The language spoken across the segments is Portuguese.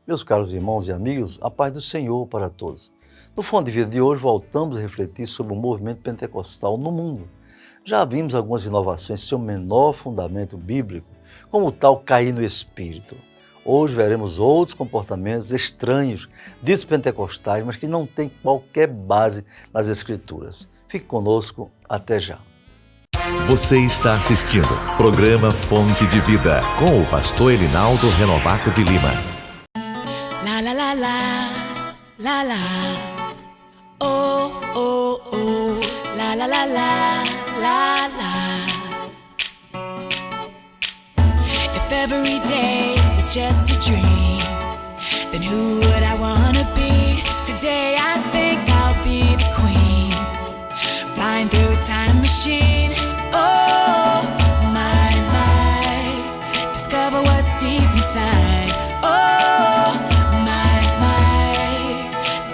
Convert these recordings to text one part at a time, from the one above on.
Meus caros irmãos e amigos, a paz do Senhor para todos. No Fonte de Vida de hoje, voltamos a refletir sobre o movimento pentecostal no mundo. Já vimos algumas inovações sem o menor fundamento bíblico, como o tal cair no espírito. Hoje veremos outros comportamentos estranhos, ditos pentecostais, mas que não têm qualquer base nas Escrituras. Fique conosco, até já. Você está assistindo o programa Fonte de Vida, com o pastor Elinaldo Renovato de Lima. La la la la, la la, oh oh oh, la la la la, la la. If every day is just a dream, then who would I wanna be? Today I think I'll be the queen, flying through a time machine. Oh my my, discover what's deep inside. Oh my my,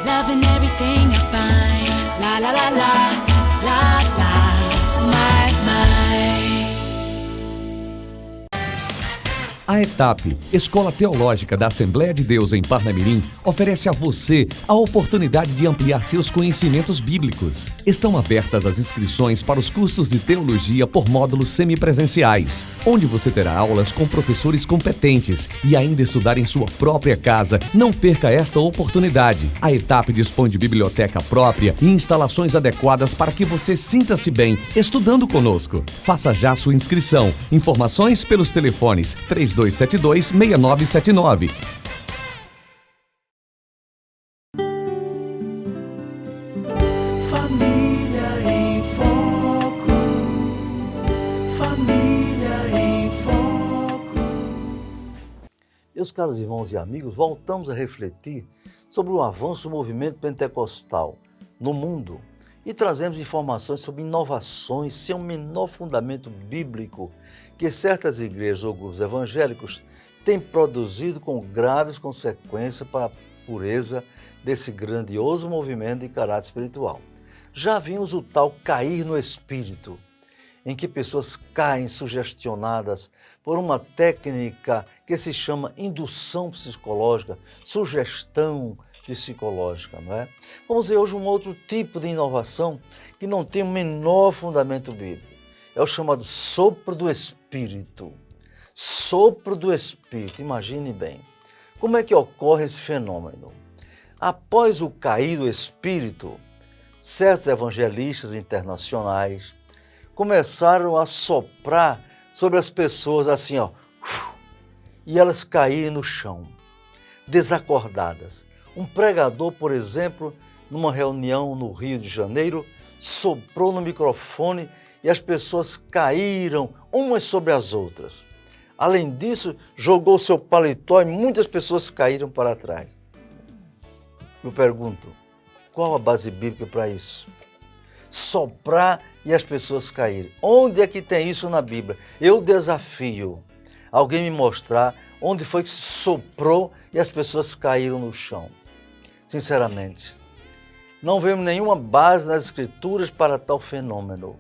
loving everything I find. La la la la, la la, my my. A ETAP, Escola Teológica da Assembleia de Deus em Parnamirim, oferece a você a oportunidade de ampliar seus conhecimentos bíblicos. Estão abertas as inscrições para os cursos de teologia por módulos semipresenciais, onde você terá aulas com professores competentes e ainda estudar em sua própria casa. Não perca esta oportunidade. A ETAP dispõe de biblioteca própria e instalações adequadas para que você sinta-se bem estudando conosco. Faça já sua inscrição. Informações pelos telefones 3272-6979. Família em Foco. Família em Foco. Meus caros irmãos e amigos, voltamos a refletir sobre o avanço do movimento pentecostal no mundo e trazemos informações sobre inovações sem o menor fundamento bíblico que certas igrejas ou grupos evangélicos têm produzido com graves consequências para a pureza desse grandioso movimento de caráter espiritual. Já vimos o tal cair no espírito, em que pessoas caem sugestionadas por uma técnica que se chama indução psicológica, sugestão psicológica, não é? Vamos ver hoje um outro tipo de inovação que não tem o menor fundamento bíblico. É o chamado sopro do Espírito. Sopro do Espírito, imagine bem. Como é que ocorre esse fenômeno? Após o cair do Espírito, certos evangelistas internacionais começaram a soprar sobre as pessoas assim, ó, e elas caírem no chão, desacordadas. Um pregador, por exemplo, numa reunião no Rio de Janeiro, soprou no microfone e as pessoas caíram umas sobre as outras. Além disso, jogou seu paletó e muitas pessoas caíram para trás. Eu pergunto, qual a base bíblica para isso? Soprar e as pessoas caírem. Onde é que tem isso na Bíblia? Eu desafio alguém me mostrar onde foi que se soprou e as pessoas caíram no chão. Sinceramente, não vemos nenhuma base nas Escrituras para tal fenômeno.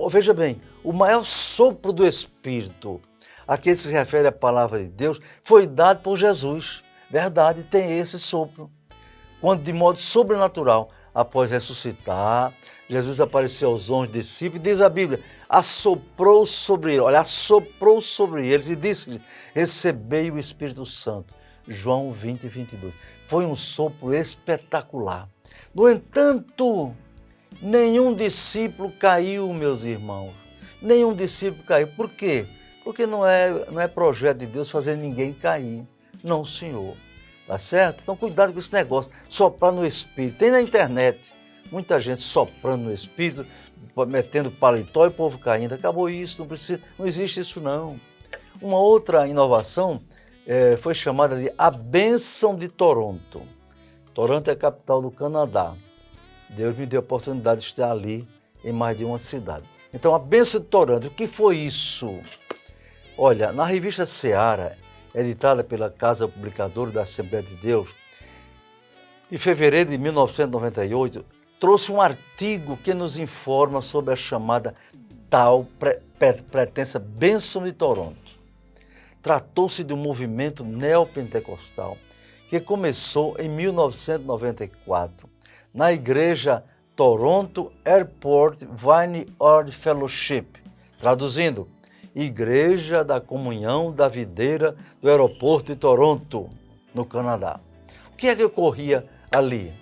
Veja bem, o maior sopro do Espírito, a que se refere a palavra de Deus, foi dado por Jesus. Verdade, tem esse sopro. Quando de modo sobrenatural, após ressuscitar, Jesus apareceu aos 11 discípulos e diz a Bíblia, assoprou sobre eles e disse-lhe, recebei o Espírito Santo. João 20, 22. Foi um sopro espetacular. No entanto, nenhum discípulo caiu, meus irmãos. Nenhum discípulo caiu. Por quê? Porque não é projeto de Deus fazer ninguém cair. Não, Senhor. Tá certo? Então, cuidado com esse negócio. Soprar no Espírito. Tem na internet muita gente soprando no Espírito, metendo paletó e o povo caindo. Acabou isso, não existe isso não. Uma outra inovação foi chamada de a bênção de Toronto. Toronto é a capital do Canadá. Deus me deu a oportunidade de estar ali em mais de uma cidade. Então, a bênção de Toronto, o que foi isso? Olha, na revista Seara, editada pela Casa Publicadora da Assembleia de Deus, em fevereiro de 1998, trouxe um artigo que nos informa sobre a chamada tal pretensa bênção de Toronto. Tratou-se de um movimento neopentecostal que começou em 1994, na igreja Toronto Airport Vineyard Fellowship, traduzindo, Igreja da Comunhão da Videira do Aeroporto de Toronto, no Canadá. O que é que ocorria ali?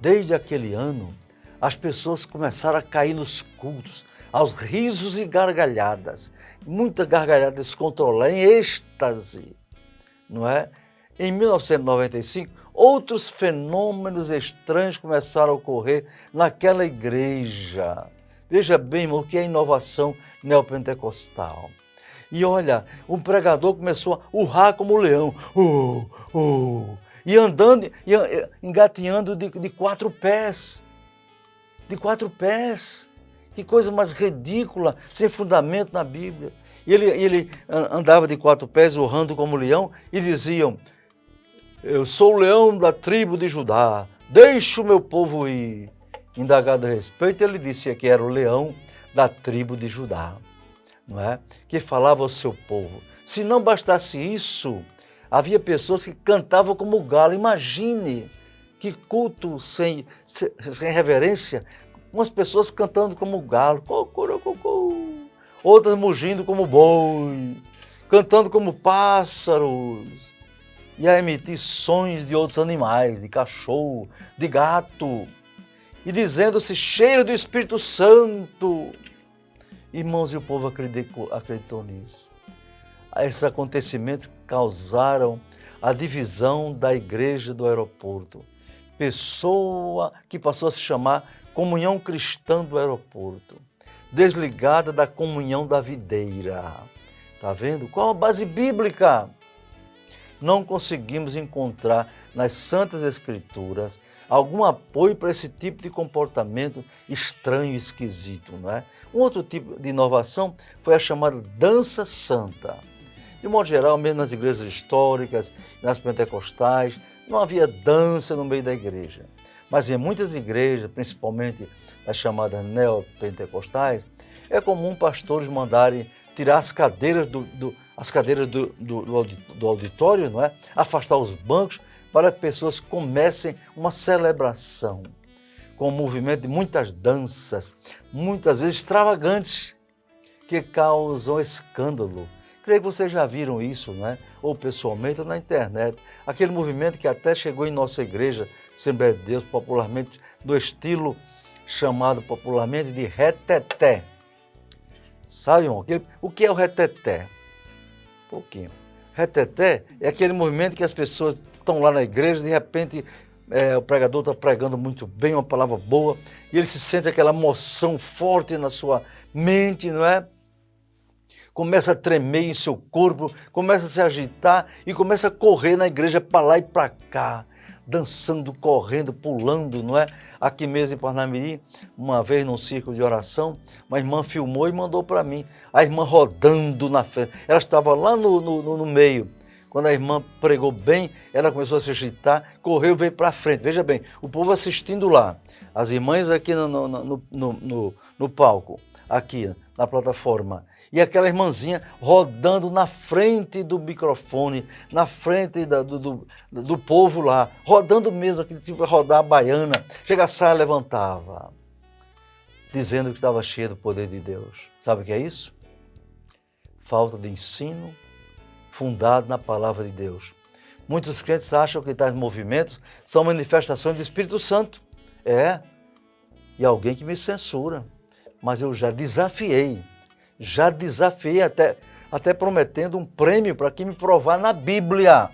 Desde aquele ano, as pessoas começaram a cair nos cultos, aos risos e gargalhadas, muita gargalhada descontrolada, em êxtase, não é? Em 1995, outros fenômenos estranhos começaram a ocorrer naquela igreja. Veja bem, irmão, o que é inovação neopentecostal. E olha, um pregador começou a urrar como um leão, e andando, engateando de 4 pés. De 4 pés. Que coisa mais ridícula, sem fundamento na Bíblia. E ele andava de 4 pés, urrando como leão, e diziam, eu sou o leão da tribo de Judá, deixe o meu povo ir. Indagado a respeito, ele disse que era o leão da tribo de Judá, não é? Que falava ao seu povo. Se não bastasse isso, havia pessoas que cantavam como galo. Imagine que culto sem reverência, umas pessoas cantando como galo, outras mugindo como boi, cantando como pássaros, e a emitir sons de outros animais, de cachorro, de gato, e dizendo-se cheiro do Espírito Santo. Irmãos, e o povo acreditou nisso. Esses acontecimentos causaram a divisão da igreja do aeroporto. Pessoa que passou a se chamar Comunhão Cristã do Aeroporto, desligada da comunhão da videira. Está vendo? Qual a base bíblica? Não conseguimos encontrar nas Santas Escrituras algum apoio para esse tipo de comportamento estranho e esquisito, não é? Um outro tipo de inovação foi a chamada dança santa. De modo geral, mesmo nas igrejas históricas, nas pentecostais, não havia dança no meio da igreja. Mas em muitas igrejas, principalmente as chamadas neopentecostais, é comum pastores mandarem tirar as cadeiras do auditório, não é? Afastar os bancos para que pessoas comecem uma celebração com o movimento de muitas danças, muitas vezes extravagantes, que causam escândalo. Creio que vocês já viram isso, não é? Ou pessoalmente ou na internet. Aquele movimento que até chegou em nossa igreja, Assembleia de Deus, popularmente, do estilo chamado popularmente de reteté. Sabe, irmão? O que é o reteté? Pouquinho. Reteté é aquele movimento que as pessoas estão lá na igreja, de repente o pregador está pregando muito bem, uma palavra boa, e ele se sente aquela emoção forte na sua mente, não é? Começa a tremer em seu corpo, começa a se agitar e começa a correr na igreja para lá e para cá, dançando, correndo, pulando, não é? Aqui mesmo em Parnamirim, uma vez num círculo de oração, uma irmã filmou e mandou para mim, a irmã rodando na frente, ela estava lá no meio. Quando a irmã pregou bem, ela começou a se agitar, correu e veio para frente. Veja bem, o povo assistindo lá, as irmãs aqui no palco, aqui na plataforma, e aquela irmãzinha rodando na frente do microfone, na frente do povo lá, rodando mesmo, aquele tipo de rodar a baiana, chega a saia, levantava, dizendo que estava cheia do poder de Deus. Sabe o que é isso? Falta de ensino fundado na palavra de Deus. Muitos crentes acham que tais movimentos são manifestações do Espírito Santo. E alguém que me censura. Mas eu já desafiei até prometendo um prêmio para que me provar na Bíblia.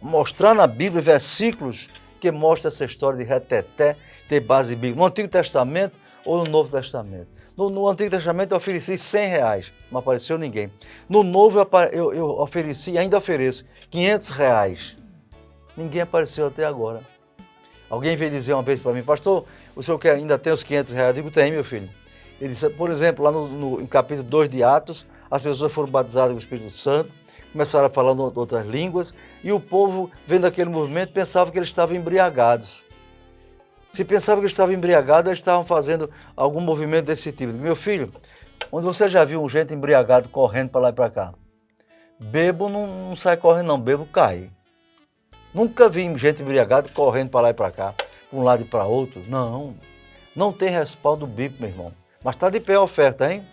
Mostrar na Bíblia versículos que mostram essa história de reteté, ter base bíblica. No Antigo Testamento ou no Novo Testamento. No Antigo Testamento eu ofereci R$100, não apareceu ninguém. No Novo eu ofereci e ainda ofereço R$500. Ninguém apareceu até agora. Alguém veio dizer uma vez para mim, pastor, o senhor quer ainda tem os R$500? Eu digo, tem, meu filho. Ele disse, por exemplo, lá no capítulo 2 de Atos, as pessoas foram batizadas com o Espírito Santo, começaram a falar outras línguas, e o povo, vendo aquele movimento, pensava que eles estavam embriagados. Se pensava que eles estavam embriagados, eles estavam fazendo algum movimento desse tipo. Meu filho, onde você já viu gente embriagado correndo para lá e para cá? Bebo não sai correndo não, bebo cai. Nunca vi gente embriagada correndo para lá e para cá, para um lado e para outro. Não tem respaldo bíblico, meu irmão. Mas está de pé a oferta, hein?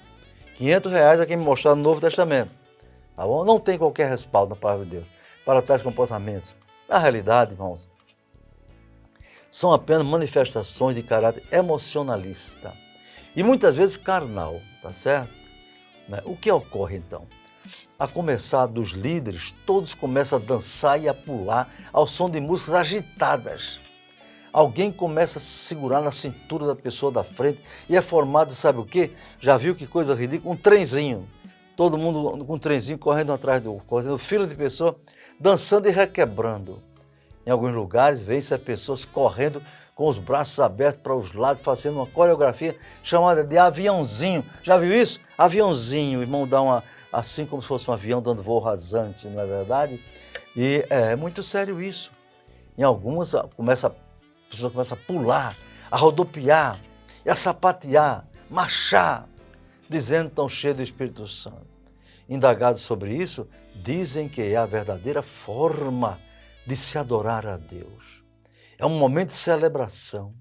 R$500 aqui me mostrar no Novo Testamento. Tá bom? Não tem qualquer respaldo na palavra de Deus para tais comportamentos. Na realidade, irmãos, são apenas manifestações de caráter emocionalista e muitas vezes carnal, tá certo? O que ocorre então? A começar dos líderes, todos começam a dançar e a pular ao som de músicas agitadas. Alguém começa a segurar na cintura da pessoa da frente e é formado, sabe o quê? Já viu que coisa ridícula? Um trenzinho. Todo mundo com um trenzinho correndo atrás correndo fila de pessoas, dançando e requebrando. Em alguns lugares, vê-se pessoas correndo com os braços abertos para os lados, fazendo uma coreografia chamada de aviãozinho. Já viu isso? Aviãozinho, o irmão dá uma, assim como se fosse um avião dando voo rasante, não é verdade? E é muito sério isso. Em algumas, a pessoa começa a pular, a rodopiar, e a sapatear, marchar, dizendo tão cheio do Espírito Santo. Indagados sobre isso, dizem que é a verdadeira forma de se adorar a Deus. É um momento de celebração.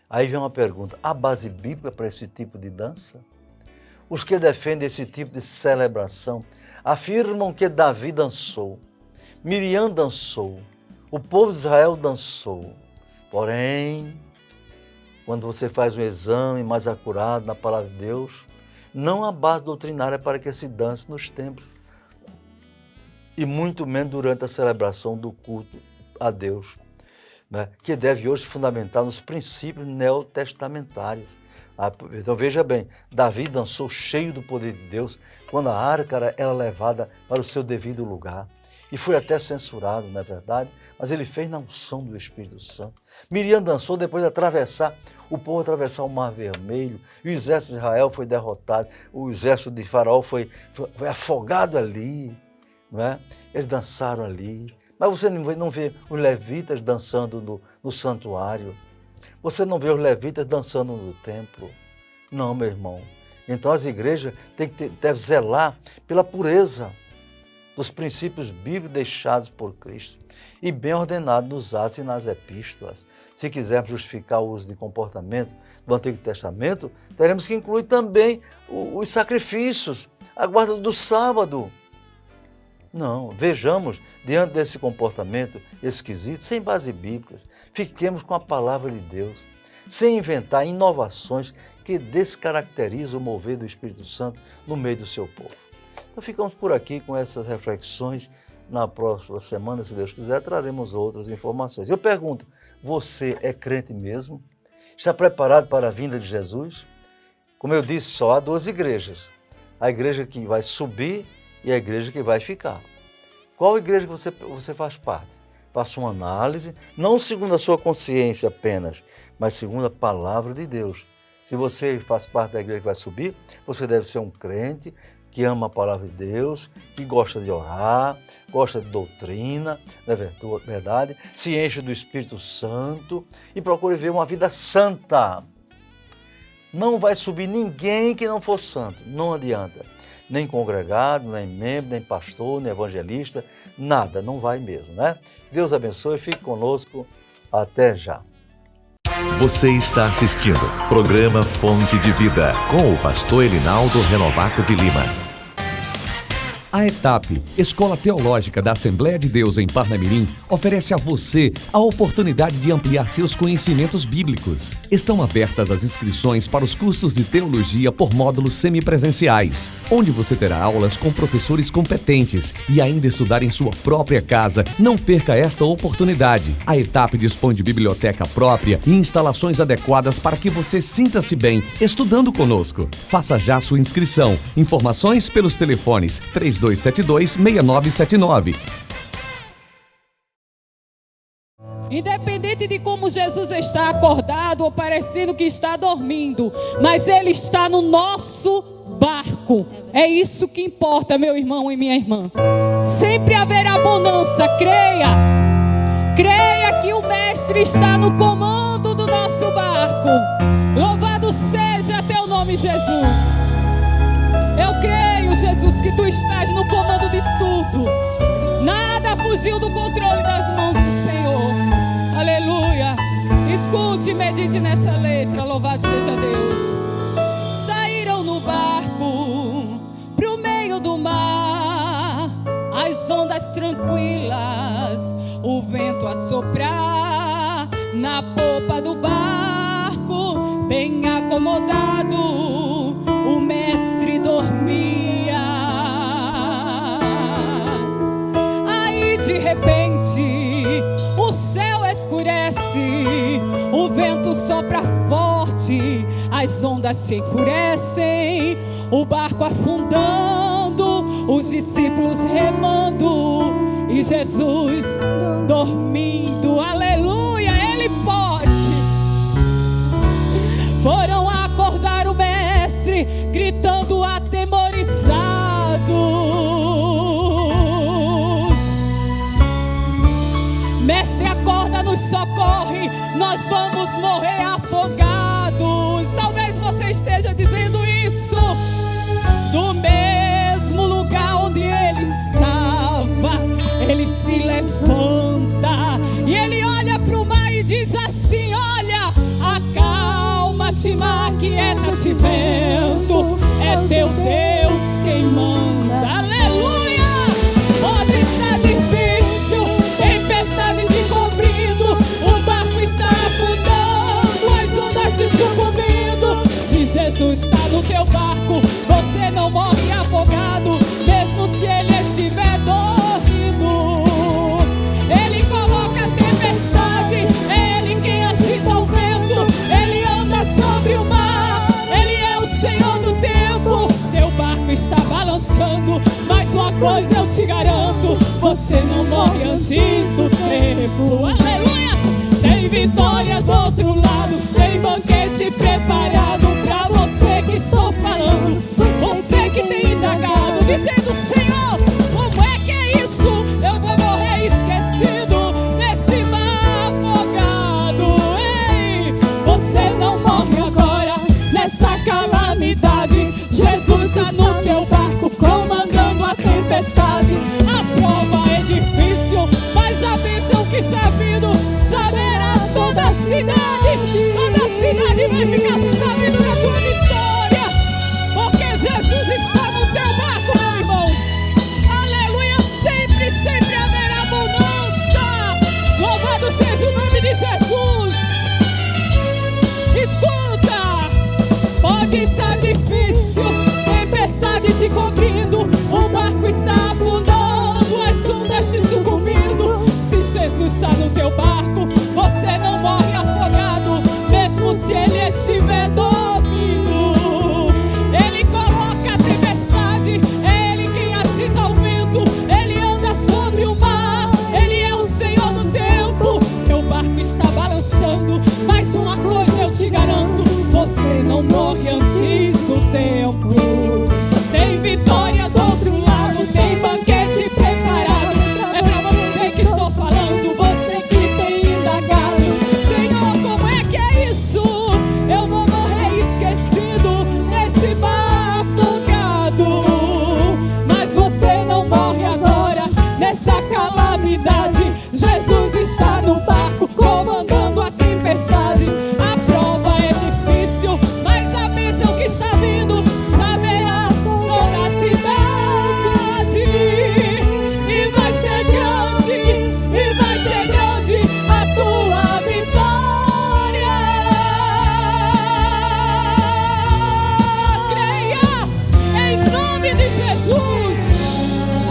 Aí vem uma pergunta, há base bíblica para esse tipo de dança? Os que defendem esse tipo de celebração afirmam que Davi dançou, Miriam dançou, o povo de Israel dançou. Porém, quando você faz um exame mais acurado na palavra de Deus, não há base doutrinária para que se dance nos templos e muito menos durante a celebração do culto a Deus, né? Que deve hoje se fundamentar nos princípios neotestamentários. Então veja bem, Davi dançou cheio do poder de Deus quando a arca era levada para o seu devido lugar. E foi até censurado, não é verdade? Mas ele fez na unção do Espírito Santo. Miriam dançou depois de o povo atravessar o Mar Vermelho, e o exército de Israel foi derrotado, o exército de Faraó foi afogado ali, não é? Eles dançaram ali. Mas você não vê os levitas dançando no santuário. Você não vê os levitas dançando no templo. Não, meu irmão. Então as igrejas devem zelar pela pureza dos princípios bíblicos deixados por Cristo e bem ordenados nos Atos e nas Epístolas. Se quisermos justificar o uso de comportamento do Antigo Testamento, teremos que incluir também os sacrifícios, a guarda do sábado. Não, vejamos, diante desse comportamento esquisito, sem base bíblicas, fiquemos com a palavra de Deus, sem inventar inovações que descaracterizam o mover do Espírito Santo no meio do seu povo. Então ficamos por aqui com essas reflexões. Na próxima semana, se Deus quiser, traremos outras informações. Eu pergunto, você é crente mesmo? Está preparado para a vinda de Jesus? Como eu disse, só há duas igrejas. A igreja que vai subir e a igreja que vai ficar. Qual igreja que você faz parte? Faça uma análise, não segundo a sua consciência apenas, mas segundo a palavra de Deus. Se você faz parte da igreja que vai subir, você deve ser um crente que ama a palavra de Deus, que gosta de orar, gosta de doutrina, não é verdade? Se enche do Espírito Santo e procure viver uma vida santa. Não vai subir ninguém que não for santo, não adianta. Nem congregado, nem membro, nem pastor, nem evangelista, nada, não vai mesmo, né? Deus abençoe, fique conosco, até já. Você está assistindo programa Fonte de Vida com o pastor Elinaldo Renovato de Lima. A ETAP, Escola Teológica da Assembleia de Deus em Parnamirim, oferece a você a oportunidade de ampliar seus conhecimentos bíblicos. Estão abertas as inscrições para os cursos de teologia por módulos semipresenciais, onde você terá aulas com professores competentes e ainda estudar em sua própria casa. Não perca esta oportunidade. A ETAP dispõe de biblioteca própria e instalações adequadas para que você sinta-se bem estudando conosco. Faça já sua inscrição. Informações pelos telefones 3272-6979. Independente de como Jesus está acordado ou parecendo que está dormindo, mas Ele está no nosso barco. É isso que importa, meu irmão e minha irmã. Sempre haverá bonança, creia. Creia que o Mestre está no comando do nosso barco. Louvado seja teu nome, Jesus. Eu creio, Jesus, que tu estás no comando de tudo. Nada fugiu do controle das mãos do Senhor. Aleluia. Escute e medite nessa letra. Louvado seja Deus. Saíram no barco pro meio do mar, as ondas tranquilas, o vento a soprar. Na popa do barco, bem acomodado, o mestre dormia. Aí de repente o céu escurece, o vento sopra forte, as ondas se enfurecem, o barco afundando, os discípulos remando e Jesus dormindo. Aleluia, Ele pode. Foram acordar o mestre, gritando atemorizados: Mestre, acorda, nos socorre, nós vamos morrer afogados. Talvez você esteja dizendo isso do mesmo lugar onde ele estava. Ele se levanta e ele olha para o mar e diz assim: olha, acalma-te, mar, aquieta-te, vento, é teu Deus quem manda. Aleluia! Pode estar difícil, tempestade te cobrindo, o barco está afundando, as ondas te sucumbindo. Se Jesus está no teu barco, você não morre afogado, mesmo se ele estiver dormindo. Ele coloca a tempestade, é ele quem agita o vento, ele anda sobre o mar, ele é o Senhor do tempo. Teu barco está balançando, mas uma coisa eu te garanto: você não morre antes do tempo. Aleluia! Tem vitória do outro lado, tem banquete preparado pra você que estou falando. Você que tem indagado, dizendo: Senhor, como é que é isso? Eu vou morrer esquecido nesse mar afogado. Ei, você não morre agora nessa calamidade. Jesus está no teu barco, comandando a tempestade. A prova é difícil, mas a bênção que está vindo saberá toda a cidade. Toda a cidade vai ficar sabendo da tua vitória, porque Jesus está no teu barco, meu irmão. Aleluia, sempre, sempre haverá bonança. Louvado seja o nome de Jesus. Escuta, pode estar difícil, tempestade te cobrindo, o barco está afundando, as ondas te sucumbindo. Se Jesus está no teu barco, você não morre afogado, mesmo se ele estiver dormindo. Ele coloca a tempestade, é ele quem agita o vento, ele anda sobre o mar, ele é o Senhor do tempo. Teu barco está balançando, mas uma coisa eu te garanto: você não morre antes do tempo. Tem vitória do outro lado, tem banquete preparado. É pra você que estou falando, você que tem indagado: Senhor, como é que é isso? Eu vou morrer esquecido nesse mar afogado. Mas você não morre agora nessa calamidade. Jesus está no barco, comandando a tempestade. A prova é difícil, mas a bênção que está vindo saberá toda a cidade. E vai ser grande a tua vitória. Creia em nome de Jesus.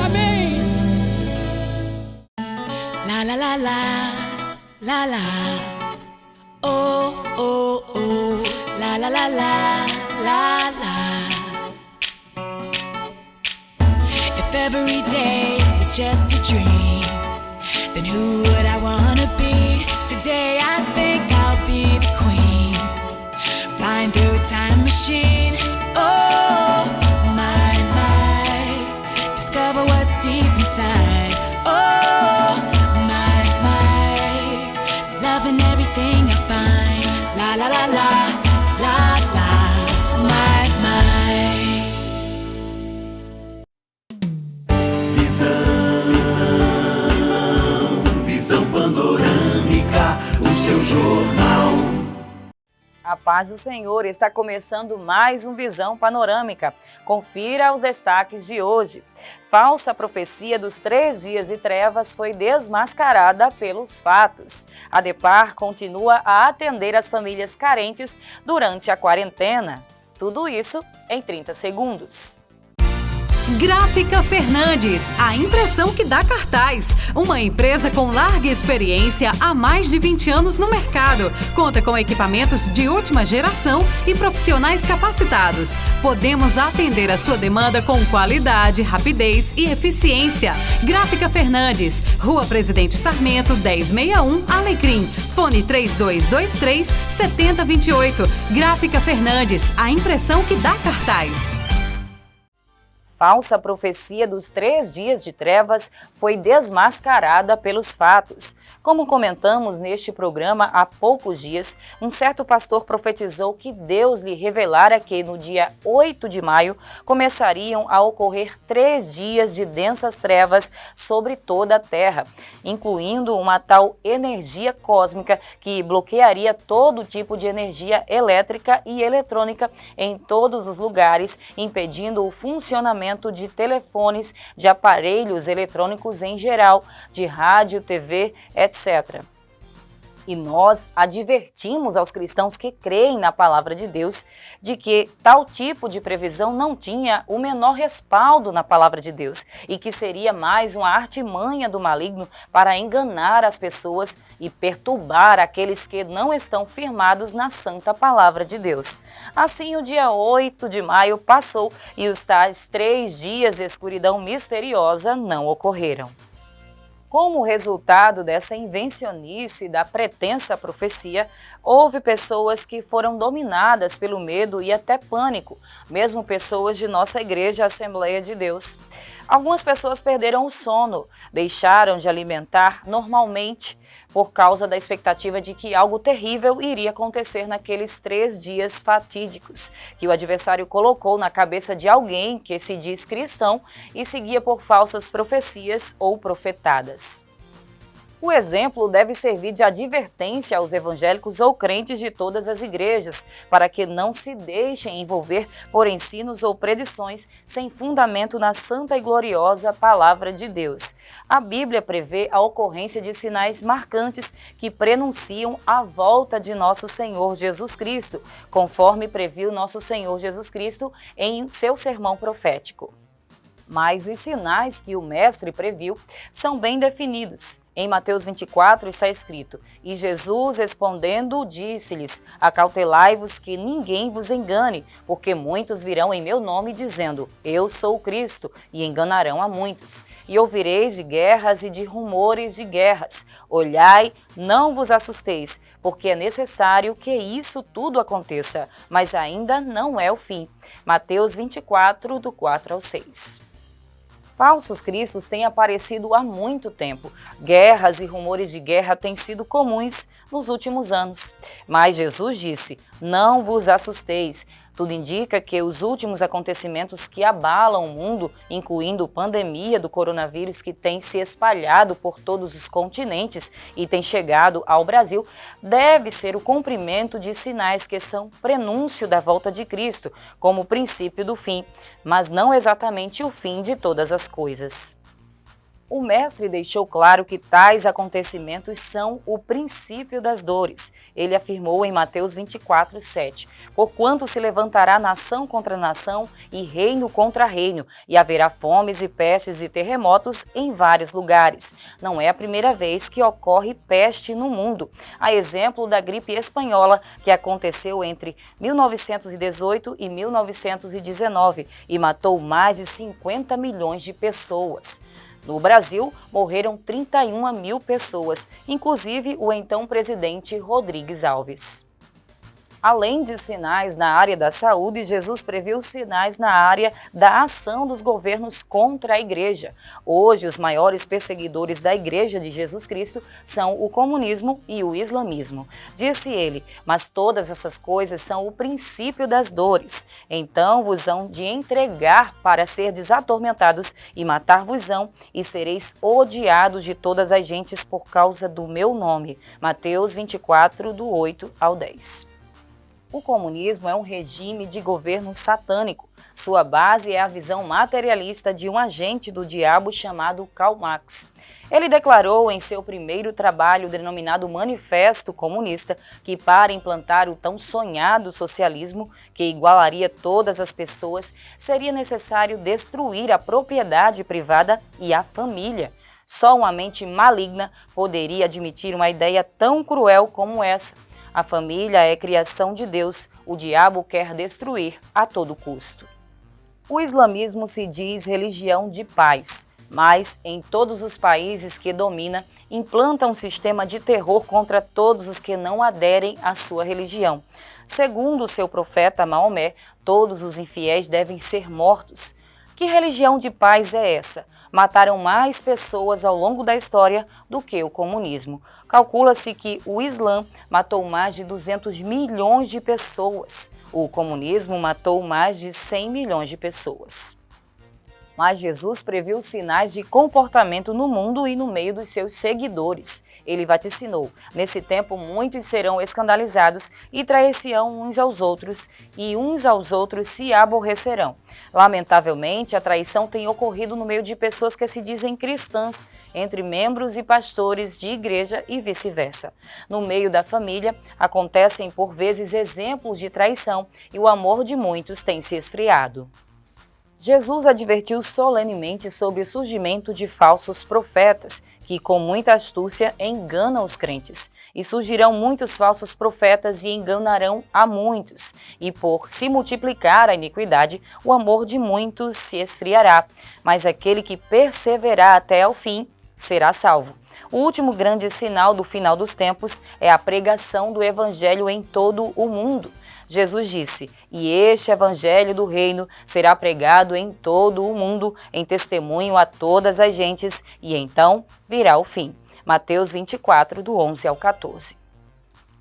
Amém. La la la la, la la. Oh oh oh, la la la la, la la. If every day is just a dream, then who would I wanna be? Today I think I'll be the queen, flying through a time machine. Oh my, discover what's deep inside. Oh my, loving everything I find. La la la la, la la, my. Visão Panorâmica, o seu jornal. A paz do Senhor, está começando mais um Visão Panorâmica. Confira os destaques de hoje. Falsa profecia dos 3 dias de trevas foi desmascarada pelos fatos. A Depar continua a atender as famílias carentes durante a quarentena. Tudo isso em 30 segundos. Gráfica Fernandes, a impressão que dá cartaz. Uma empresa com larga experiência há mais de 20 anos no mercado. Conta com equipamentos de última geração e profissionais capacitados. Podemos atender a sua demanda com qualidade, rapidez e eficiência. Gráfica Fernandes, Rua Presidente Sarmento, 1061, Alecrim. Fone 3223-7028. Gráfica Fernandes, a impressão que dá cartaz. Falsa profecia dos 3 dias de trevas foi desmascarada pelos fatos. Como comentamos neste programa há poucos dias, um certo pastor profetizou que Deus lhe revelara que no dia 8 de maio começariam a ocorrer 3 dias de densas trevas sobre toda a Terra, incluindo uma tal energia cósmica que bloquearia todo tipo de energia elétrica e eletrônica em todos os lugares, impedindo o funcionamento de telefones, de aparelhos eletrônicos em geral, de rádio, TV, etc. E nós advertimos aos cristãos que creem na palavra de Deus de que tal tipo de previsão não tinha o menor respaldo na palavra de Deus e que seria mais uma artimanha do maligno para enganar as pessoas e perturbar aqueles que não estão firmados na santa palavra de Deus. Assim, o dia 8 de maio passou e os tais 3 dias de escuridão misteriosa não ocorreram. Como resultado dessa invencionice da pretensa profecia, houve pessoas que foram dominadas pelo medo e até pânico, mesmo pessoas de nossa igreja Assembleia de Deus. Algumas pessoas perderam o sono, deixaram de alimentar normalmente por causa da expectativa de que algo terrível iria acontecer naqueles 3 dias fatídicos que o adversário colocou na cabeça de alguém que se diz cristão e seguia por falsas profecias ou profetadas. O exemplo deve servir de advertência aos evangélicos ou crentes de todas as igrejas, para que não se deixem envolver por ensinos ou predições sem fundamento na santa e gloriosa palavra de Deus. A Bíblia prevê a ocorrência de sinais marcantes que prenunciam a volta de nosso Senhor Jesus Cristo, conforme previu nosso Senhor Jesus Cristo em seu sermão profético. Mas os sinais que o Mestre previu são bem definidos. Em Mateus 24 está escrito: E Jesus respondendo disse-lhes: Acautelai-vos que ninguém vos engane, porque muitos virão em meu nome dizendo: Eu sou o Cristo, e enganarão a muitos. E ouvireis de guerras e de rumores de guerras. Olhai, não vos assusteis, porque é necessário que isso tudo aconteça, mas ainda não é o fim. Mateus 24, do 4 ao 6. Falsos cristos têm aparecido há muito tempo. Guerras e rumores de guerra têm sido comuns nos últimos anos. Mas Jesus disse: Não vos assusteis. Tudo indica que os últimos acontecimentos que abalam o mundo, incluindo a pandemia do coronavírus que tem se espalhado por todos os continentes e tem chegado ao Brasil, deve ser o cumprimento de sinais que são prenúncio da volta de Cristo, como o princípio do fim, mas não exatamente o fim de todas as coisas. O Mestre deixou claro que tais acontecimentos são o princípio das dores. Ele afirmou em Mateus 24, 7, Porquanto se levantará nação contra nação e reino contra reino, e haverá fomes e pestes e terremotos em vários lugares. Não é a primeira vez que ocorre peste no mundo. A exemplo da gripe espanhola, que aconteceu entre 1918 e 1919 e matou mais de 50 milhões de pessoas. No Brasil, morreram 31 mil pessoas, inclusive o então presidente Rodrigues Alves. Além de sinais na área da saúde, Jesus previu sinais na área da ação dos governos contra a igreja. Hoje, os maiores perseguidores da igreja de Jesus Cristo são o comunismo e o islamismo. Disse ele, mas todas essas coisas são o princípio das dores. Então vos hão de entregar para serdes atormentados e matar-vos-ão, e sereis odiados de todas as gentes por causa do meu nome. Mateus 24, do 8 ao 10. O comunismo é um regime de governo satânico. Sua base é a visão materialista de um agente do diabo chamado Karl Marx. Ele declarou em seu primeiro trabalho, denominado Manifesto Comunista, que para implantar o tão sonhado socialismo, que igualaria todas as pessoas, seria necessário destruir a propriedade privada e a família. Só uma mente maligna poderia admitir uma ideia tão cruel como essa. A família é criação de Deus, o diabo quer destruir a todo custo. O islamismo se diz religião de paz, mas em todos os países que domina, implanta um sistema de terror contra todos os que não aderem à sua religião. Segundo seu profeta Maomé, todos os infiéis devem ser mortos. Que religião de paz é essa? Mataram mais pessoas ao longo da história do que o comunismo. Calcula-se que o Islã matou mais de 200 milhões de pessoas. O comunismo matou mais de 100 milhões de pessoas. Mas Jesus previu sinais de comportamento no mundo e no meio dos seus seguidores. Ele vaticinou: nesse tempo muitos serão escandalizados e trair-se-ão uns aos outros, e uns aos outros se aborrecerão. Lamentavelmente, a traição tem ocorrido no meio de pessoas que se dizem cristãs, entre membros e pastores de igreja e vice-versa. No meio da família, acontecem por vezes exemplos de traição e o amor de muitos tem se esfriado. Jesus advertiu solenemente sobre o surgimento de falsos profetas, que com muita astúcia enganam os crentes. E surgirão muitos falsos profetas e enganarão a muitos. E por se multiplicar a iniquidade, o amor de muitos se esfriará. Mas aquele que perseverar até ao fim será salvo. O último grande sinal do final dos tempos é a pregação do evangelho em todo o mundo. Jesus disse: e este evangelho do reino será pregado em todo o mundo, em testemunho a todas as gentes, e então virá o fim. Mateus 24, do 11 ao 14.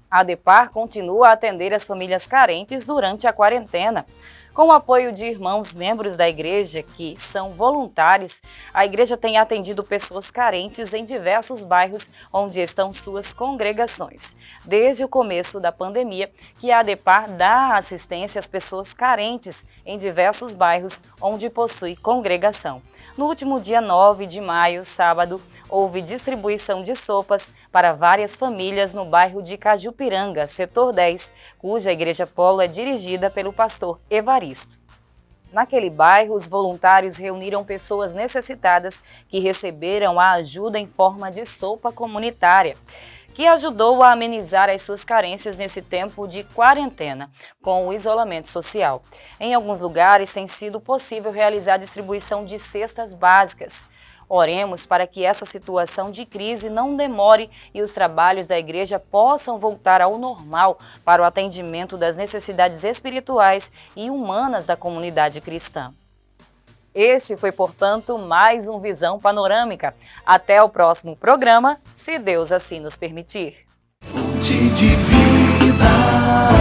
A ADEPAR continua a atender as famílias carentes durante a quarentena. Com o apoio de irmãos membros da igreja, que são voluntários, a igreja tem atendido pessoas carentes em diversos bairros onde estão suas congregações. Desde o começo da pandemia, que a ADEPAR dá assistência às pessoas carentes em diversos bairros onde possui congregação. No último dia 9 de maio, sábado, houve distribuição de sopas para várias famílias no bairro de Cajupiranga, setor 10, cuja igreja polo é dirigida pelo pastor Evaristo. Naquele bairro, os voluntários reuniram pessoas necessitadas que receberam a ajuda em forma de sopa comunitária, que ajudou a amenizar as suas carências nesse tempo de quarentena, com o isolamento social. Em alguns lugares tem sido possível realizar a distribuição de cestas básicas. Oremos para que essa situação de crise não demore e os trabalhos da igreja possam voltar ao normal para o atendimento das necessidades espirituais e humanas da comunidade cristã. Este foi, portanto, mais um Visão Panorâmica. Até o próximo programa, se Deus assim nos permitir. Fonte de vida.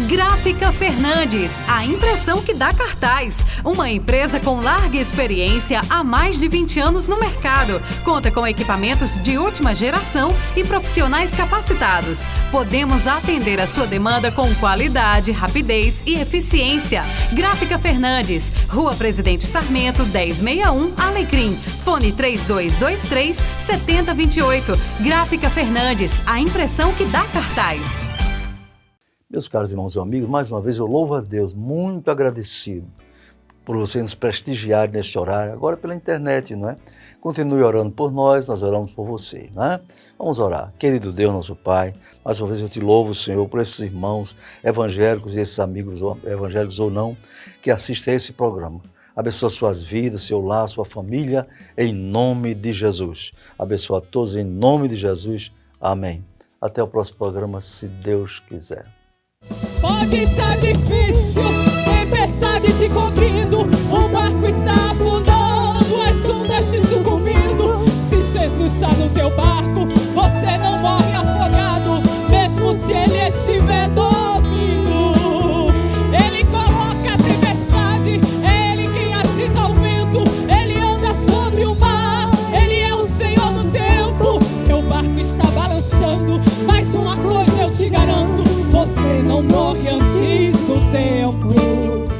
Gráfica Fernandes, a impressão que dá cartaz. Uma empresa com larga experiência há mais de 20 anos no mercado. Conta com equipamentos de última geração e profissionais capacitados. Podemos atender a sua demanda com qualidade, rapidez e eficiência. Gráfica Fernandes, Rua Presidente Sarmento, 1061, Alecrim. Fone 3223-7028. Gráfica Fernandes, a impressão que dá cartaz. Meus caros irmãos e amigos, mais uma vez eu louvo a Deus, muito agradecido por você nos prestigiar neste horário, agora pela internet, não é? Continue orando por nós oramos por você, não é? Vamos orar. Querido Deus, nosso Pai, mais uma vez eu te louvo, Senhor, por esses irmãos evangélicos e esses amigos evangélicos ou não, que assistem a esse programa. Abençoa suas vidas, seu lar, sua família, em nome de Jesus. Abençoa a todos em nome de Jesus. Amém. Até o próximo programa, se Deus quiser. Pode estar difícil, tempestade te cobrindo, o barco está afundando, as ondas te sucumbindo. Se Jesus está no teu barco, você não morre afogado, mesmo se Ele estiver dormindo. Ele coloca a tempestade, é Ele quem agita o vento, Ele anda sobre o mar, Ele é o Senhor do tempo. Teu barco está balançando, mas uma coisa eu te garanto: você não morre antes do tempo.